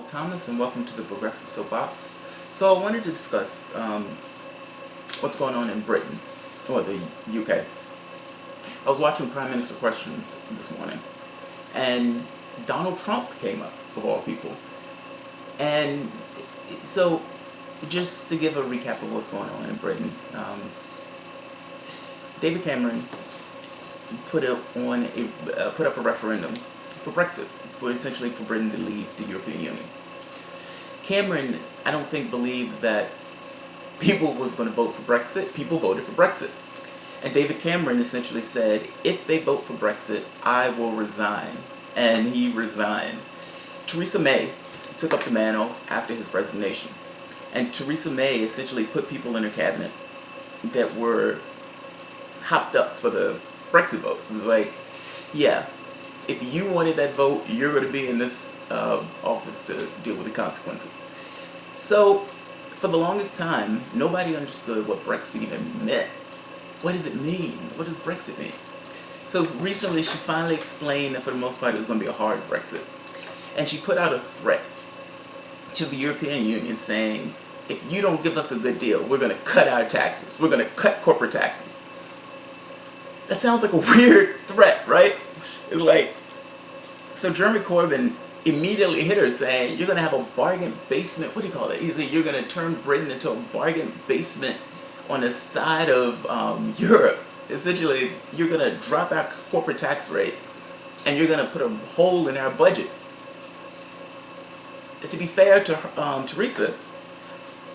Thomas, and welcome to the Progressive Soapbox. So I wanted to discuss what's going on in Britain, or the UK. I was watching Prime Minister Questions this morning, and Donald Trump came up, of all people. And so, just to give a recap of what's going on in Britain, David Cameron put up a referendum for Brexit, for Britain to leave the European Union. Cameron, I don't think, believed that people was going to vote for Brexit. People voted for Brexit. And David Cameron essentially said, if they vote for Brexit, I will resign. And he resigned. Theresa May took up the mantle after his resignation. And Theresa May essentially put people in her cabinet that were hopped up for the Brexit vote. It was like, yeah, if you wanted that vote, you're going to be in this office to deal with the consequences. So, for the longest time, nobody understood what Brexit even meant. What does it mean? What does Brexit mean? So recently, she finally explained that for the most part, it was going to be a hard Brexit. And she put out a threat to the European Union saying, if you don't give us a good deal, we're going to cut our taxes. We're going to cut corporate taxes. That sounds like a weird threat, right? It's like, so Jeremy Corbyn immediately hit her saying, you're going to have a bargain basement, what do you call it? He said, you're going to turn Britain into a bargain basement on the side of Europe. Essentially, you're going to drop our corporate tax rate and you're going to put a hole in our budget. To be fair to Theresa,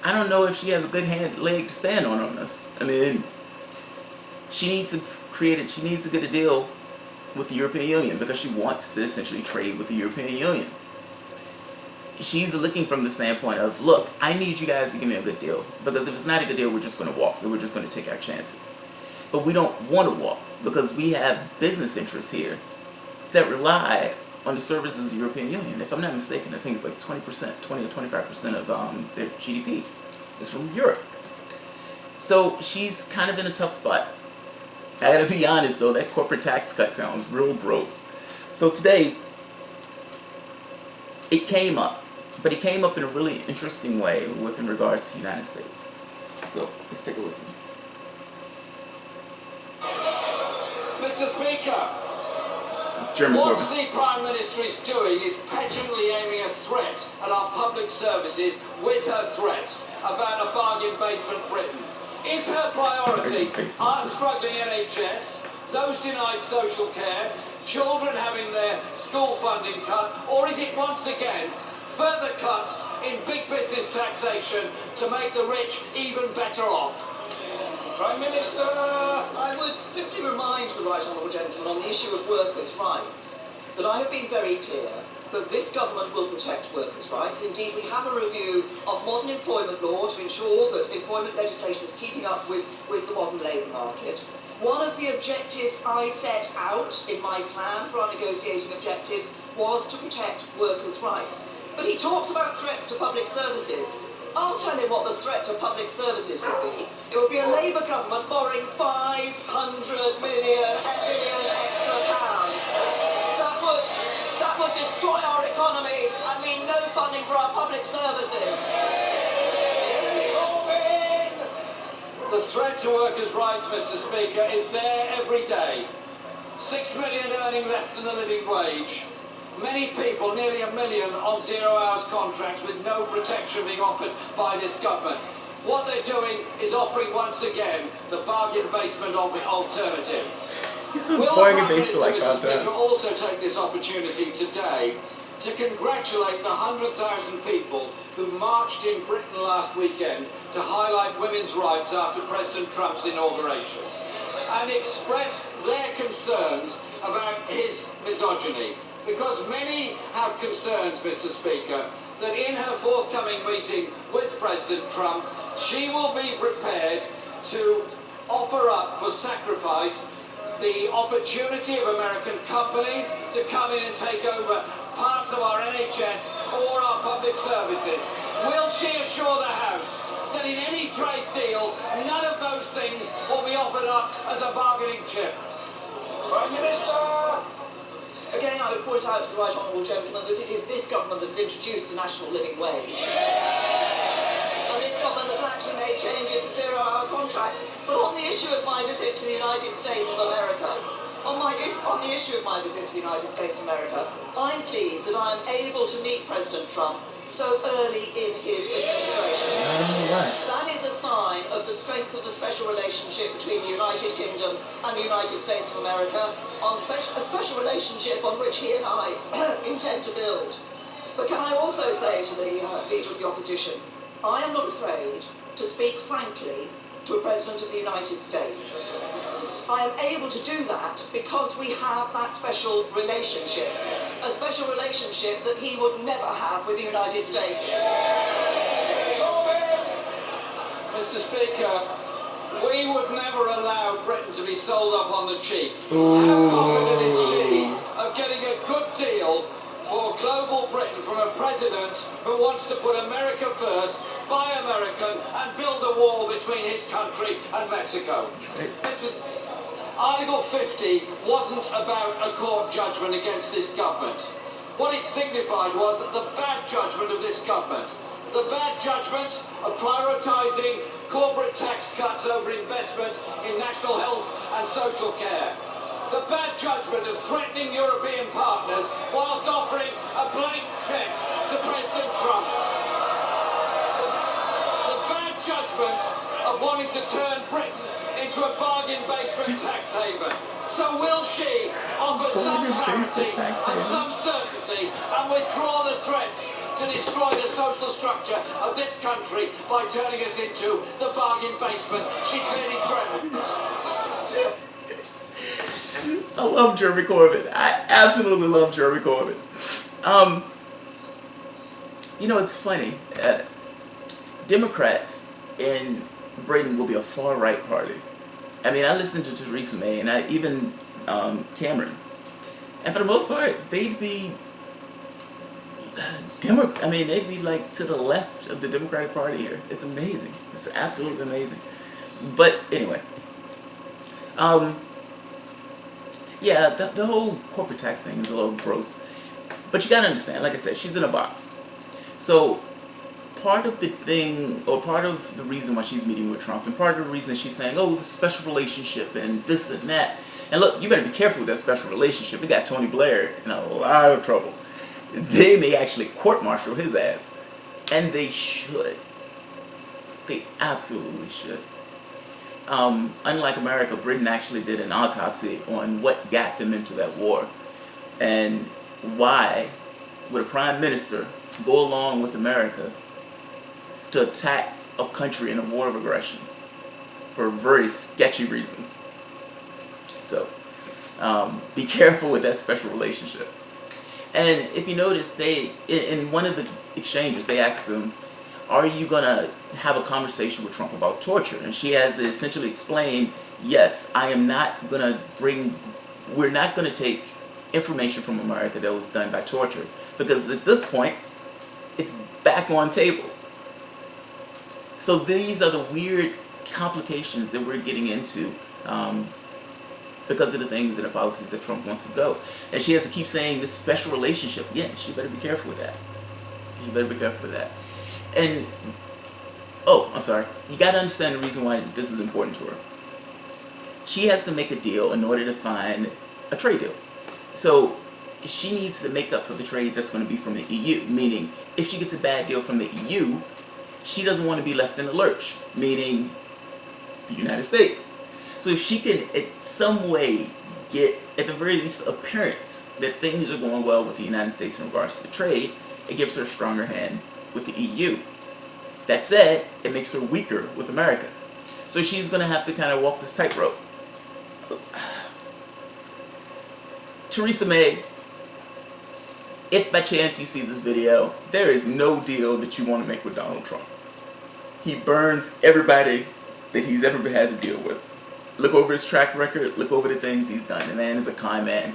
I don't know if she has a good leg to stand on this. I mean, she needs to get a deal with the European Union because she wants to essentially trade with the European Union. She's looking from the standpoint of, look, I need you guys to give me a good deal, because if it's not a good deal, we're just going to walk. We're just going to take our chances. But we don't want to walk because we have business interests here that rely on the services of the European Union. If I'm not mistaken, I think it's like 20% or 25% of their GDP is from Europe. So she's kind of in a tough spot. I gotta be honest though, that corporate tax cut sounds real gross. So today, it came up, but it came up in a really interesting way in regards to the United States. So let's take a listen. Mr. Speaker, what the Prime Minister is doing is petulantly aiming a threat at our public services with her threats about a bargain basement Britain. Is her priority our struggling NHS, those denied social care, children having their school funding cut, or is it once again further cuts in big business taxation to make the rich even better off? Prime Minister! I would simply remind the right honourable gentleman on the issue of workers' rights that I have been very clear that this government will protect workers' rights. Indeed, we have a review of modern employment law to ensure that employment legislation is keeping up with the modern labour market. One of the objectives I set out in my plan for our negotiating objectives was to protect workers' rights. But he talks about threats to public services. I'll tell him what the threat to public services would be. It would be a Labour government borrowing 500 million extra pounds. That would destroy our economy and mean no funding for our public services. The threat to workers' rights, Mr. Speaker, is there every day. 6 million earning less than a living wage. Many people, nearly 1 million, on 0 hours contracts with no protection being offered by this government. What they're doing is offering once again the bargain basement alternative. Will the Prime Minister, Mr. Speaker, also take this opportunity today to congratulate the 100,000 people who marched in Britain last weekend to highlight women's rights after President Trump's inauguration and express their concerns about his misogyny? Because many have concerns, Mr. Speaker, that in her forthcoming meeting with President Trump, she will be prepared to offer up for sacrifice the opportunity of American companies to come in and take over parts of our NHS or our public services. Will she assure the House that in any trade deal, none of those things will be offered up as a bargaining chip? Prime Minister! Again, I would point out to the right honourable gentleman that it is this government that has introduced the national living wage. And this government has actually made changes to zero-hour contracts. But on the issue of my visit to the United States of America, on the issue of my visit to the United States of America, I'm pleased that I am able to meet President Trump so early in his administration. I don't know why. That is a sign of the strength of the special relationship between the United Kingdom and the United States of America, a special relationship on which he and I intend to build. But can I also say to the Leader of the Opposition, I am not afraid to speak frankly to a President of the United States. I am able to do that because we have that special relationship. A special relationship that he would never have with the United States. Mr. Speaker, we would never allow Britain to be sold off on the cheap. Ooh. How confident is she of getting a good deal for global Britain from a president who wants to put America first, buy American, and build a wall between his country and Mexico? Article 50 wasn't about a court judgment against this government. What it signified was the bad judgment of this government. The bad judgment of prioritising corporate tax cuts over investment in national health and social care. The bad judgment of threatening European partners whilst offering a blank cheque to President Trump. The bad judgment of wanting to turn Britain into a bargain basement tax haven. So will she offer some clarity and some certainty and withdraw the threats to destroy the social structure of this country by turning us into the bargain basement she clearly threatens? I love Jeremy Corbyn. I absolutely love Jeremy Corbyn. You know, it's funny. Democrats in Britain will be a far-right party. I mean, I listened to Theresa May and even Cameron, and for the most part, they'd be they'd be like to the left of the Democratic Party here. It's amazing. It's absolutely amazing. But anyway, yeah, the whole corporate tax thing is a little gross. But you gotta understand, like I said, she's in a box. So part of the thing, or part of the reason why she's meeting with Trump, and part of the reason she's saying, oh, this special relationship and this and that. And look, you better be careful with that special relationship. It got Tony Blair in a lot of trouble. They may actually court-martial his ass. And they should. They absolutely should. Unlike America, Britain actually did an autopsy on what got them into that war. And why would a prime minister go along with America to attack a country in a war of aggression for very sketchy reasons? So, be careful with that special relationship. And if you notice, they, in one of the exchanges, they asked them, are you going to have a conversation with Trump about torture? And she has essentially explained, yes, I am not going to we're not going to take information from America that was done by torture. Because at this point, it's back on table. So these are the weird complications that we're getting into because of the things and the policies that Trump wants to go. And she has to keep saying this special relationship. Again, she better be careful with that. She better be careful with that. And, oh, I'm sorry. You got to understand the reason why this is important to her. She has to make a deal in order to find a trade deal. So she needs to make up for the trade that's going to be from the EU. Meaning, if she gets a bad deal from the EU, she doesn't want to be left in the lurch. Meaning, the United States. So if she can, in some way, get, at the very least, appearance that things are going well with the United States in regards to trade, it gives her a stronger hand with the EU. That said, it makes her weaker with America. So she's going to have to kind of walk this tightrope. Theresa May, if by chance you see this video, there is no deal that you want to make with Donald Trump. He burns everybody that he's ever had to deal with. Look over his track record, look over the things he's done. The man is a kind man.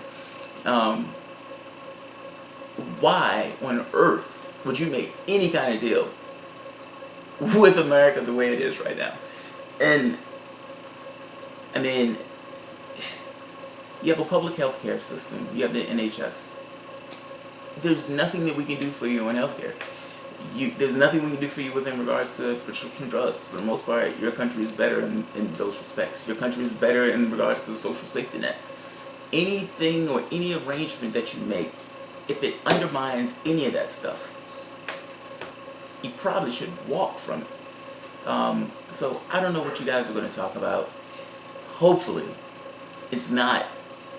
Why on earth would you make any kind of deal with America the way it is right now? And, I mean, You have a public health care system. You have the NHS. There's nothing that we can do for you in healthcare. There's nothing we can do for you within regards to prescription drugs. For the most part, your country is better in those respects. Your country is better in regards to the social safety net. Anything or any arrangement that you make, if it undermines any of that stuff, you probably should walk from it. So I don't know what you guys are going to talk about. Hopefully, it's not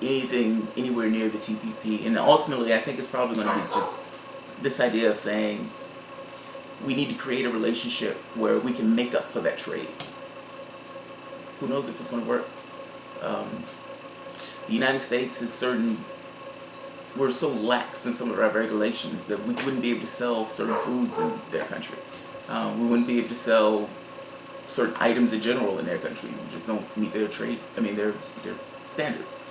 anything anywhere near the TPP. And ultimately, I think it's probably going to be just this idea of saying we need to create a relationship where we can make up for that trade. Who knows if it's going to work? The United States is we're so lax in some of our regulations that we wouldn't be able to sell certain foods in their country. We wouldn't be able to sell certain items in general in their country. We just don't meet their their standards.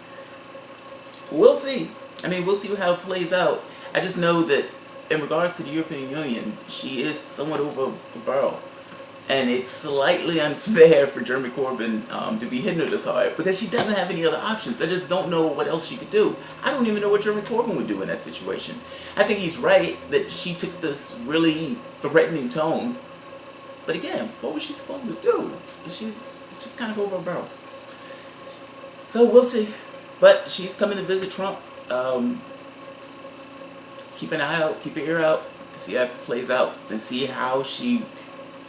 We'll see. We'll see how it plays out. I just know that in regards to the European Union, she is somewhat over a barrel. And it's slightly unfair for Jeremy Corbyn to be hitting her this hard because she doesn't have any other options. I just don't know what else she could do. I don't even know what Jeremy Corbyn would do in that situation. I think he's right that she took this really threatening tone. But again, what was she supposed to do? She's just kind of over a barrel. So we'll see. But she's coming to visit Trump. Keep an eye out, keep your ear out, see how it plays out, and see how she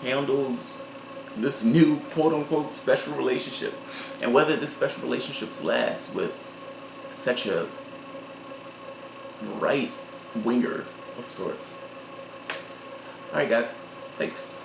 handles this new quote-unquote special relationship, and whether this special relationships last with such a right winger of sorts. Alright guys, thanks.